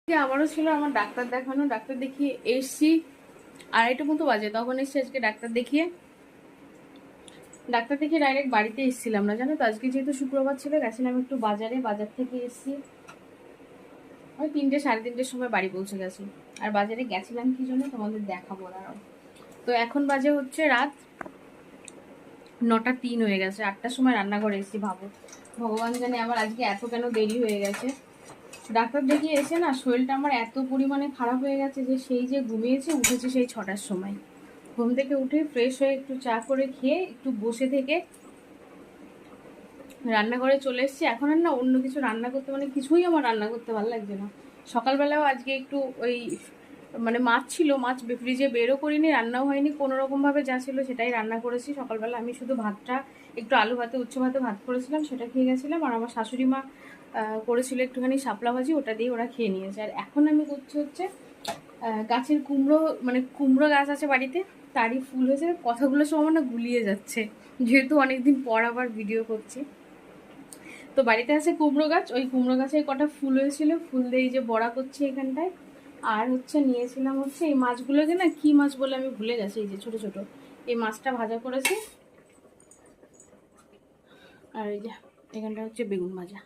আমারও ছিল আমার ডাক্তার দেখানো, ডাক্তার দেখিয়ে এসছি 2:30 মতো বাজে, তখন এসছি আজকে ডাক্তার দেখিয়ে ডাইরেক্ট বাড়িতে এসেছিলাম না, জানো তো। আজকে যেহেতু শুক্রবার ছিল, গেছিলাম একটু বাজারে, বাজার থেকে এসছি ওই 3টে 3:30-র সময় বাড়ি পৌঁছে গেছি। আর বাজারে গেছিলাম কি জন্য তোমাদের দেখাবো না। তো এখন বাজে হচ্ছে রাত 9:03 হয়ে গেছে, 8টার সময় রান্নাঘরে এসেছি। ভাবো, ভগবান জানে আমার আজকে এত কেন দেরি হয়ে গেছে। ডাক্তার দেখিয়ে এসে না শরীরটা আমার এত পরিমাণে খারাপ হয়ে গেছে যে সেই যে ঘুমিয়েছে, উঠেছে সেই 6টার সময়। ঘুম থেকে উঠে ফ্রেশ হয়ে একটু চা করে খেয়ে একটু বসে থেকে রান্নাঘরে চলে এসেছি। এখন আর না অন্য কিছু রান্না করতে, মানে কিছুই আমার রান্না করতে ভালো লাগছে না। সকালবেলাও আজকে একটু ওই মানে মাছ ছিল, মাছ ফ্রিজে বেরও করিনি, রান্নাও হয়নি, কোনো রকমভাবে যা ছিল সেটাই রান্না করেছি। সকালবেলা আমি শুধু ভাতটা, একটু আলু ভাতে উচ্চ ভাতে ভাত করেছিলাম, সেটা খেয়ে গেছিলাম। আর আমার শাশুড়ি মা করেছিল একটুখানি শাপলা ভাজি, ওটা দিয়ে ওরা খেয়ে নিয়েছে। আর এখন আমি করছি হচ্ছে গাছের কুমড়ো, মানে কুমড়ো গাছ আছে বাড়িতে, তারই ফুল হয়েছে। কথাগুলো সব আমার না গুলিয়ে যাচ্ছে, যেহেতু অনেকদিন পর আবার ভিডিও করছি। তো বাড়িতে আছে কুমড়ো গাছ, ওই কুমড়ো গাছে কটা ফুল হয়েছিল, ফুল দিয়ে এই যে বড়া করছি এখানটায়। আর হচ্ছে নিয়েছিলাম হচ্ছে এই মাছগুলোকে, না কি মাছ বলে আমি ভুলে গেছি, এই যে ছোট ছোট এই মাছটা ভাজা করেছি। আর এই যে এখানটা হচ্ছে বেগুন ভাজা।